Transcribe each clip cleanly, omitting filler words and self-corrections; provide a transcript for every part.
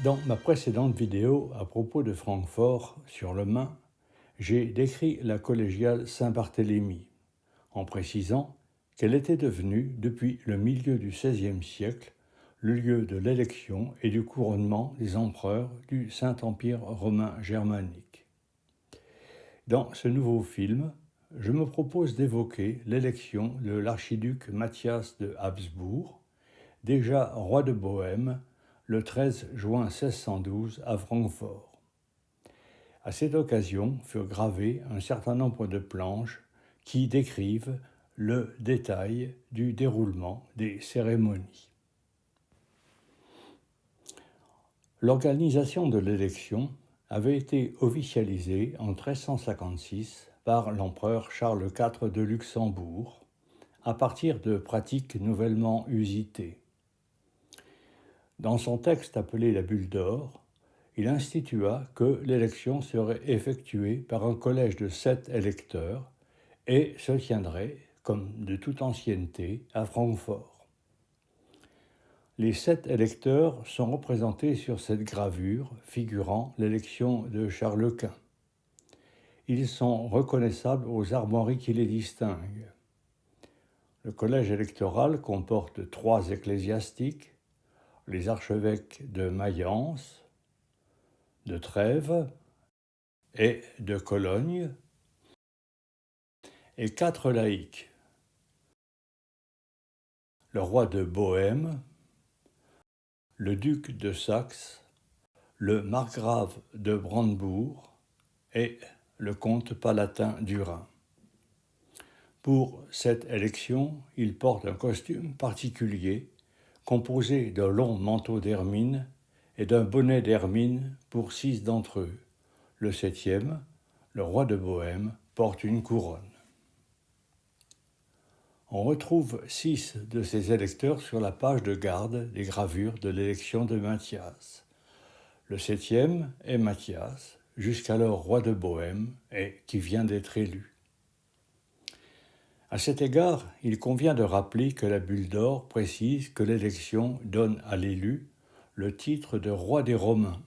Dans ma précédente vidéo à propos de Francfort sur le Main, j'ai décrit la collégiale Saint-Barthélemy, en précisant qu'elle était devenue, depuis le milieu du XVIe siècle, le lieu de l'élection et du couronnement des empereurs du Saint-Empire romain germanique. Dans ce nouveau film, je me propose d'évoquer l'élection de l'archiduc Matthias de Habsbourg, déjà roi de Bohême, le 13 juin 1612 à Francfort. À cette occasion furent gravées un certain nombre de planches qui décrivent le détail du déroulement des cérémonies. L'organisation de l'élection avait été officialisée en 1356 par l'empereur Charles IV de Luxembourg, à partir de pratiques nouvellement usitées. Dans son texte appelé la Bulle d'or, il institua que l'élection serait effectuée par un collège de 7 électeurs et se tiendrait, comme de toute ancienneté, à Francfort. Les 7 électeurs sont représentés sur cette gravure figurant l'élection de Charles Quint. Ils sont reconnaissables aux armoiries qui les distinguent. Le collège électoral comporte 3 ecclésiastiques, les archevêques de Mayence, de Trèves et de Cologne, et 4 laïcs, le roi de Bohême, le duc de Saxe, le margrave de Brandebourg et le comte palatin du Rhin. Pour cette élection, ils portent un costume particulier composé d'un long manteau d'hermine et d'un bonnet d'hermine pour 6 d'entre eux. Le 7e, le roi de Bohême, porte une couronne. On retrouve 6 de ces électeurs sur la page de garde des gravures de l'élection de Matthias. Le 7e est Matthias, jusqu'alors roi de Bohême et qui vient d'être élu. À cet égard, il convient de rappeler que la Bulle d'or précise que l'élection donne à l'élu le titre de roi des Romains.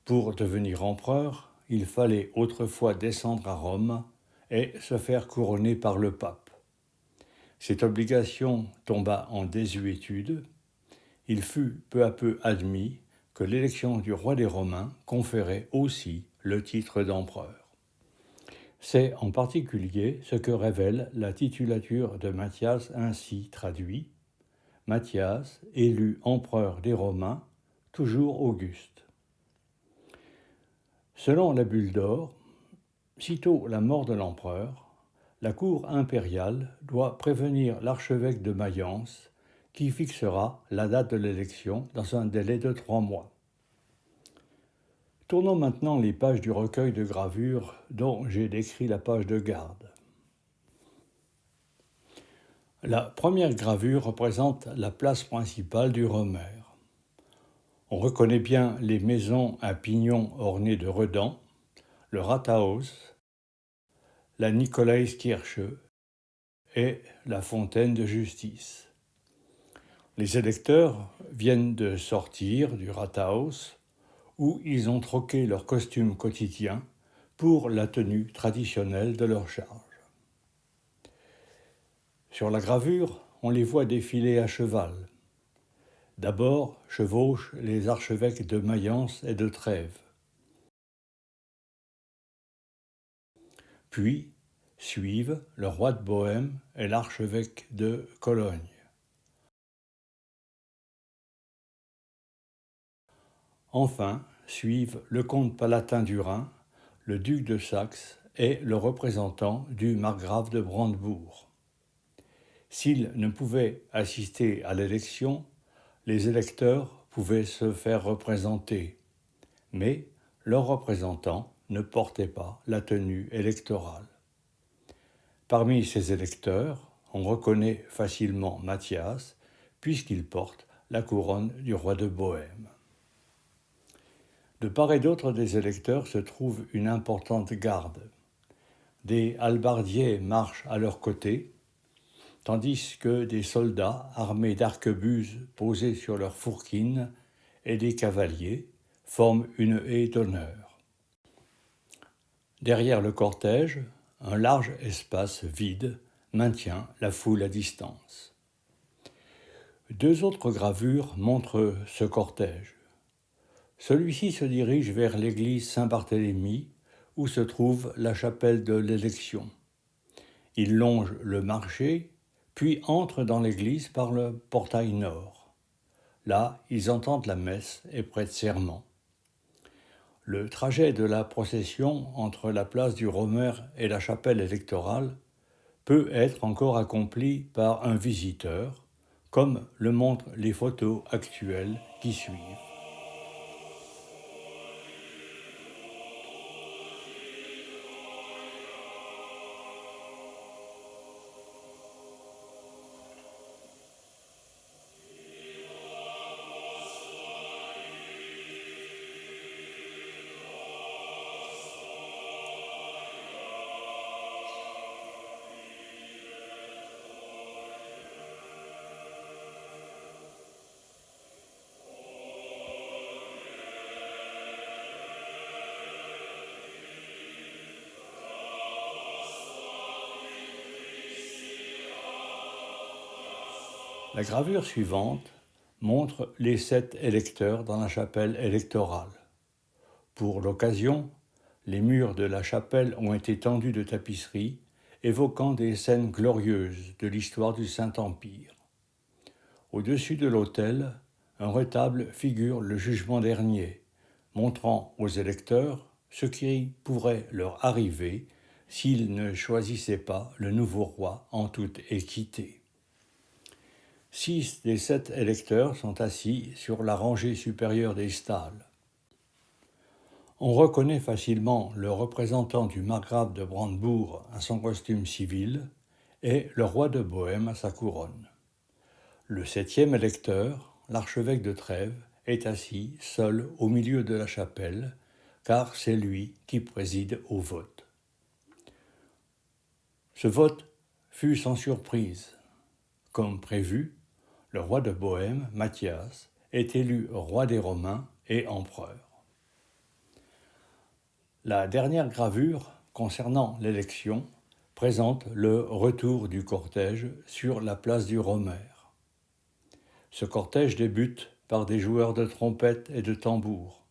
Pour devenir empereur, il fallait autrefois descendre à Rome et se faire couronner par le pape. Cette obligation tomba en désuétude. Il fut peu à peu admis que l'élection du roi des Romains conférait aussi le titre d'empereur. C'est en particulier ce que révèle la titulature de Matthias ainsi traduit « Matthias, élu empereur des Romains, toujours Auguste ». Selon la Bulle d'or, sitôt la mort de l'empereur, la cour impériale doit prévenir l'archevêque de Mayence qui fixera la date de l'élection dans un délai de 3 mois. Tournons maintenant les pages du recueil de gravures dont j'ai décrit la page de garde. La première gravure représente la place principale du Romer. On reconnaît bien les maisons à pignons ornées de redans, le Rathaus, la Nikolaiskirche et la fontaine de justice. Les électeurs viennent de sortir du Rathaus où ils ont troqué leur costume quotidien pour la tenue traditionnelle de leur charge. Sur la gravure, on les voit défiler à cheval. D'abord chevauchent les archevêques de Mayence et de Trèves. Puis suivent le roi de Bohême et l'archevêque de Cologne. Enfin, suivent le comte palatin du Rhin, le duc de Saxe et le représentant du margrave de Brandebourg. S'ils ne pouvaient assister à l'élection, les électeurs pouvaient se faire représenter, mais leurs représentants ne portaient pas la tenue électorale. Parmi ces électeurs, on reconnaît facilement Matthias, puisqu'il porte la couronne du roi de Bohême. De part et d'autre des électeurs se trouve une importante garde. Des hallebardiers marchent à leur côté, tandis que des soldats armés d'arquebuses posés sur leurs fourquines et des cavaliers forment une haie d'honneur. Derrière le cortège, un large espace vide maintient la foule à distance. Deux autres gravures montrent ce cortège. Celui-ci se dirige vers l'église Saint-Barthélemy, où se trouve la chapelle de l'Élection. Il longe le marché, puis entre dans l'église par le portail nord. Là, ils entendent la messe et prêtent serment. Le trajet de la procession entre la place du Romer et la chapelle électorale peut être encore accompli par un visiteur, comme le montrent les photos actuelles qui suivent. La gravure suivante montre les 7 électeurs dans la chapelle électorale. Pour l'occasion, les murs de la chapelle ont été tendus de tapisseries évoquant des scènes glorieuses de l'histoire du Saint-Empire. Au-dessus de l'autel, un retable figure le jugement dernier, montrant aux électeurs ce qui pourrait leur arriver s'ils ne choisissaient pas le nouveau roi en toute équité. 6 des 7 électeurs sont assis sur la rangée supérieure des stalles. On reconnaît facilement le représentant du margrave de Brandebourg à son costume civil et le roi de Bohême à sa couronne. Le 7e électeur, l'archevêque de Trèves, est assis seul au milieu de la chapelle, car c'est lui qui préside au vote. Ce vote fut sans surprise. Comme prévu, le roi de Bohême, Mathias, est élu roi des Romains et empereur. La dernière gravure concernant l'élection présente le retour du cortège sur la place du Romer. Ce cortège débute par des joueurs de trompettes et de tambours.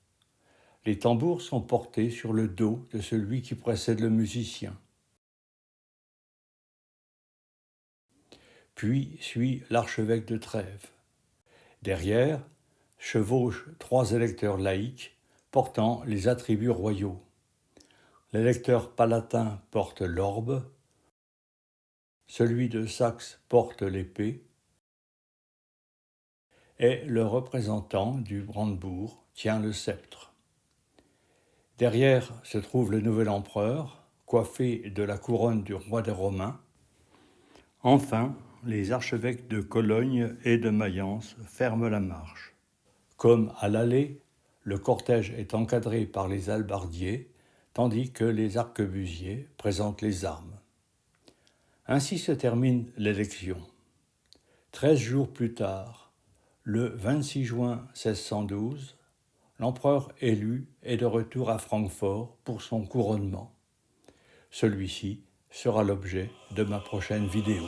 Les tambours sont portés sur le dos de celui qui précède le musicien. Puis suit l'archevêque de Trèves. Derrière, chevauchent 3 électeurs laïcs portant les attributs royaux. L'électeur palatin porte l'orbe, celui de Saxe porte l'épée, et le représentant du Brandebourg tient le sceptre. Derrière se trouve le nouvel empereur, coiffé de la couronne du roi des Romains. Enfin, les archevêques de Cologne et de Mayence ferment la marche. Comme à l'aller, le cortège est encadré par les hallebardiers, tandis que les arquebusiers présentent les armes. Ainsi se termine l'élection. 13 jours plus tard, le 26 juin 1612, l'empereur élu est de retour à Francfort pour son couronnement. Celui-ci sera l'objet de ma prochaine vidéo.